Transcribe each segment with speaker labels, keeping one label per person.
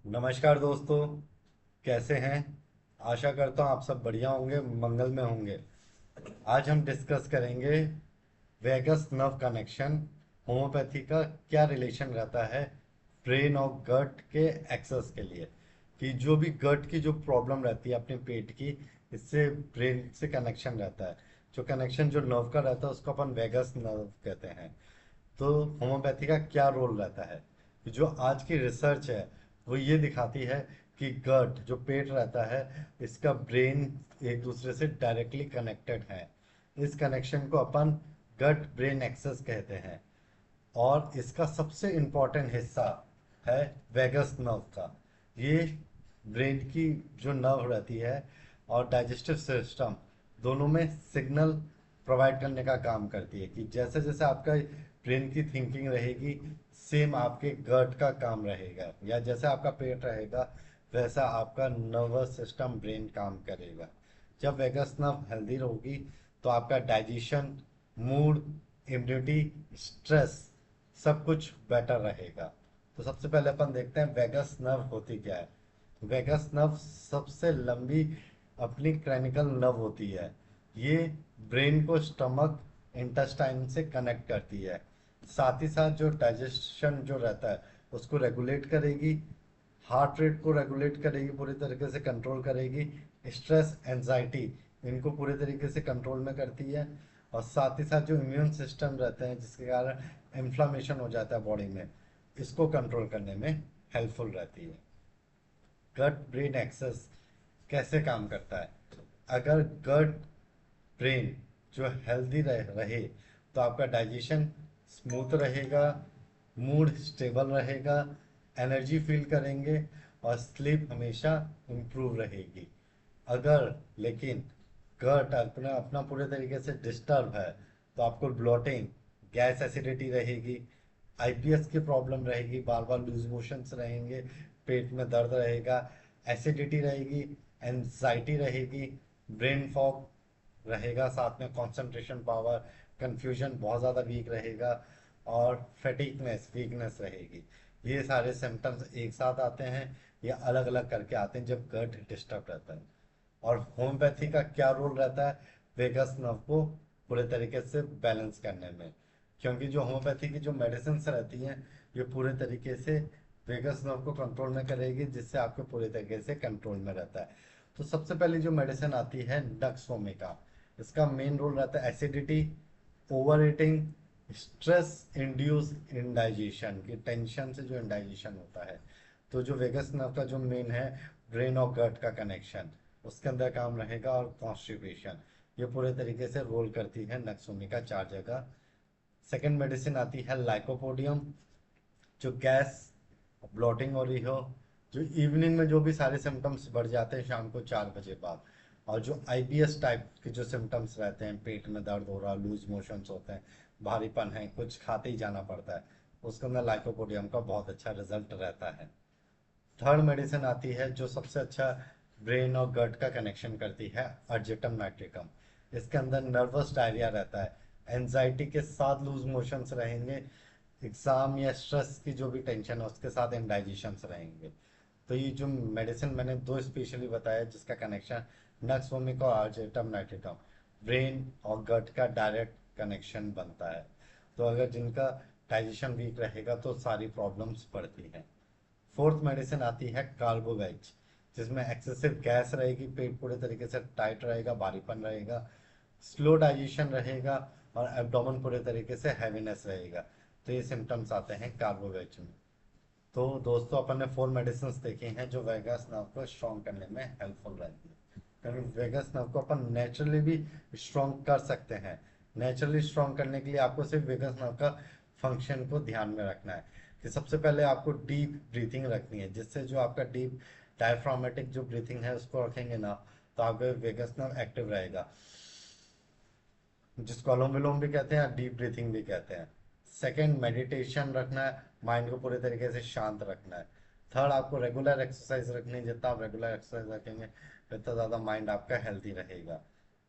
Speaker 1: नमस्कार दोस्तों। कैसे हैं? आशा करता हूँ आप सब बढ़िया होंगे, मंगल में होंगे। आज हम डिस्कस करेंगे वेगस नर्व कनेक्शन, होम्योपैथी का क्या रिलेशन रहता है ब्रेन और गट के एक्सेस के लिए। कि जो भी गट की जो प्रॉब्लम रहती है अपने पेट की, इससे ब्रेन से कनेक्शन रहता है। जो कनेक्शन जो नर्व का रहता है उसको अपन वेगस नर्व कहते हैं। तो होम्योपैथी का क्या रोल रहता है? जो आज की रिसर्च है वो ये दिखाती है कि गट जो पेट रहता है, इसका ब्रेन एक दूसरे से डायरेक्टली कनेक्टेड है। इस कनेक्शन को अपन गट ब्रेन एक्सेस कहते हैं। और इसका सबसे इम्पोर्टेंट हिस्सा है वेगस नर्व का। ये ब्रेन की जो नर्व रहती है और डाइजेस्टिव सिस्टम, दोनों में सिग्नल प्रोवाइड करने का काम करती है। कि जैसे जैसे आपका ब्रेन की थिंकिंग रहेगी, सेम आपके गट का काम रहेगा, या जैसे आपका पेट रहेगा वैसा आपका नर्वस सिस्टम ब्रेन काम करेगा। जब वेगस नर्व हेल्दी होगी तो आपका डाइजेशन, मूड, इम्यूनिटी, स्ट्रेस, सब कुछ बेटर रहेगा। तो सबसे पहले अपन देखते हैं वेगस नर्व होती क्या है। वेगस नर्व सबसे लंबी अपनी क्रैनिकल नर्व होती है। ये ब्रेन को स्टमक, इंटेस्टाइन से कनेक्ट करती है। साथ ही साथ जो डाइजेशन जो रहता है उसको रेगुलेट करेगी, हार्ट रेट को रेगुलेट करेगी, पूरी तरीके से कंट्रोल करेगी, स्ट्रेस, एंजाइटी, इनको पूरे तरीके से कंट्रोल में करती है। और साथ ही साथ जो इम्यून सिस्टम रहते हैं जिसके कारण इन्फ्लामेशन हो जाता है बॉडी में, इसको कंट्रोल करने में हेल्पफुल रहती है। गट ब्रेन एक्सेस कैसे काम करता है? अगर गट ब्रेन जो हेल्दी रहे तो आपका डाइजेशन स्मूथ रहेगा, मूड स्टेबल रहेगा, एनर्जी फील करेंगे, और स्लीप हमेशा इम्प्रूव रहेगी। अगर लेकिन गट अपना अपना पूरे तरीके से डिस्टर्ब है तो आपको ब्लोटिंग, गैस एसिडिटी रहेगी, आईबीएस की प्रॉब्लम रहेगी, बार बार लूज मोशंस रहेंगे, पेट में दर्द रहेगा, एसिडिटी रहेगी, एंजाइटी रहेगी, ब्रेन फॉग रहेगा, साथ में कंसंट्रेशन पावर, कंफ्यूजन बहुत ज़्यादा वीक रहेगा, और फैटिकनेस, वीकनेस रहेगी। ये सारे सिम्टम्स एक साथ आते हैं या अलग अलग करके आते हैं जब गट डिस्टर्ब रहता है। और होम्योपैथी का क्या रोल रहता है वेगस नर्व को पूरे तरीके से बैलेंस करने में? क्योंकि जो होम्योपैथी की जो मेडिसिन रहती हैं ये पूरे तरीके से वेगस नर्व को कंट्रोल में करेगी, जिससे आपके पूरे तरीके से कंट्रोल में रहता है। तो सबसे पहले जो मेडिसिन आती है नक्स वोमिका। इसका मेन रोल रहता है acidity, over eating, stress induce indigestion, की टेंशन से जो इंडाइजेशन होता है। तो जो वेगस नर्व का जो मेन है ब्रेन और गट का कनेक्शन, उसके अंदर काम रहेगा। और कॉन्स्टिपेशन, ये पूरे तरीके से रोल करती है नक्सोमिका चार जगह। सेकेंड मेडिसिन आती है लाइकोपोडियम। जो गैस, ब्लोटिंग हो रही हो, जो इवनिंग में जो भी सारे सिम्टम्स बढ़ जाते हैं शाम को 4 बजे बाद, और जो आईबीएस टाइप के जो सिम्टम्स रहते हैं, पेट में दर्द हो रहा, लूज मोशंस होते हैं, भारीपन है, कुछ खाते ही जाना पड़ता है, उसके अंदर लाइकोपोडियम का बहुत अच्छा रिजल्ट रहता है। थर्ड मेडिसिन आती है जो सबसे अच्छा ब्रेन और गट का कनेक्शन करती है, अर्जिटम नाइट्रिकम। इसके अंदर नर्वस डायरिया रहता है, एनजाइटी के साथ लूज मोशंस रहेंगे, एग्जाम या स्ट्रेस की जो भी टेंशन है उसके साथ इंडाइजेशंस रहेंगे। तो ये जो मेडिसिन मैंने दो स्पेशली बताया जिसका कनेक्शन नक्स वोमिक और अर्जिटम नाइट्रिकम, ब्रेन और गट का डायरेक्ट कनेक्शन बनता है। तो अगर जिनका डाइजेशन वीक रहेगा तो सारी प्रॉब्लम्स बढ़ती हैं। फोर्थ मेडिसिन आती है कार्बोवेज, जिसमें एक्सेसिव गैस रहेगी, पेट पूरे तरीके से टाइट रहेगा, भारीपन रहेगा, स्लो डाइजेशन रहेगा, और एब्डोमेन पूरे तरीके से हैवीनेस रहेगा। तो ये सिम्टम्स आते हैं कार्बोवेज में। तो दोस्तों अपन ने 4 मेडिसिन देखी हैं जो वेगस नर्व को स्ट्रॉन्ग करने में हेल्पफुल रहती है। क्योंकि वेगस नर्व को अपन नेचुरली भी स्ट्रॉन्ग कर सकते हैं। नेचुरली स्ट्रॉन्ग करने के लिए आपको सिर्फ वेगस नर्व का फंक्शन को ध्यान में रखना है। कि सबसे पहले आपको डीप ब्रीथिंग रखनी है, जिससे जो आपका डीप डायफ्रामेटिक जो ब्रीथिंग है उसको रखेंगे ना, तो आपका वेगस नर्व एक्टिव रहेगा, जिसको अनुलोम विलोम भी कहते हैं, डीप ब्रीथिंग भी कहते हैं। सेकंड, मेडिटेशन रखना है, माइंड को पूरे तरीके से शांत रखना है। थर्ड, आपको रेगुलर एक्सरसाइज रखनी है, जितना आप रेगुलर एक्सरसाइज रखेंगे उतना ज़्यादा माइंड आपका हेल्थी रहेगा।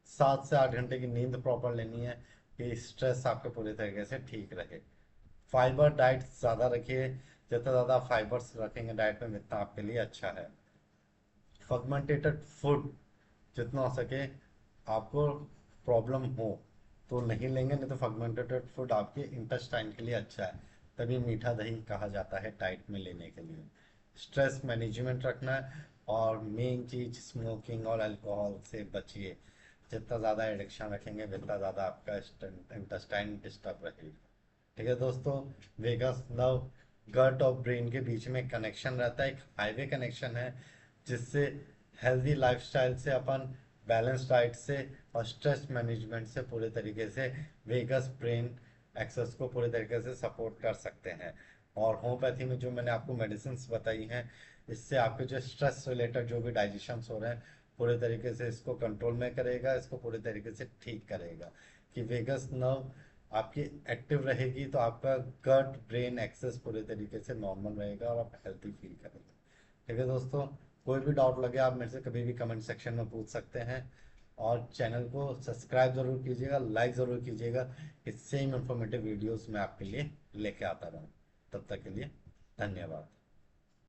Speaker 1: 7 से 8 घंटे की नींद प्रॉपर लेनी है कि स्ट्रेस आपके पूरे तरीके से ठीक रहे। फाइबर डाइट ज़्यादा रखिए, जितना ज़्यादा फाइबर्स रखेंगे डाइट में उतना आपके लिए अच्छा है। फर्मेंटेटेड फूड जितना हो सके आपको प्रॉब्लम हो तो नहीं लेंगे, नहीं तो फर्मेंटेटेड फूड आपके इंटेस्टाइन के लिए अच्छा है। तभी मीठा दही कहा जाता है डाइट में लेने के लिए। स्ट्रेस मैनेजमेंट रखना है, और मेन चीज स्मोकिंग और अल्कोहल से बचिए। जितना ज़्यादा एडिक्शन रखेंगे उतना ज़्यादा आपका इंटेस्टाइन डिस्टर्ब रहेगा। ठीक है दोस्तों, वेगस नर्व गट और ब्रेन के बीच में कनेक्शन रहता है, एक हाईवे कनेक्शन है, जिससे हेल्दी लाइफस्टाइल से अपन बैलेंस डाइट से और स्ट्रेस मैनेजमेंट से पूरे तरीके से वेगस ब्रेन एक्सेस को पूरे तरीके से सपोर्ट कर सकते हैं। और होम्योपैथी में जो मैंने आपको मेडिसिन बताई हैं, इससे आपके जो स्ट्रेस रिलेटेड जो भी डाइजेशन हो रहे हैं पूरे तरीके से इसको कंट्रोल में करेगा, इसको पूरे तरीके से ठीक करेगा। कि वेगस नर्व आपकी एक्टिव रहेगी तो आपका गट ब्रेन एक्सेस पूरे तरीके से नॉर्मल रहेगा और आप हेल्थी फील करेंगे। ठीक है दोस्तों, कोई भी डाउट लगे आप मेरे से कभी भी कमेंट सेक्शन में पूछ सकते हैं। और चैनल को सब्सक्राइब ज़रूर कीजिएगा, लाइक ज़रूर कीजिएगा। इससे ही इंफॉर्मेटिव वीडियोस मैं आपके लिए लेके आता रहूँ। तब तक के लिए धन्यवाद।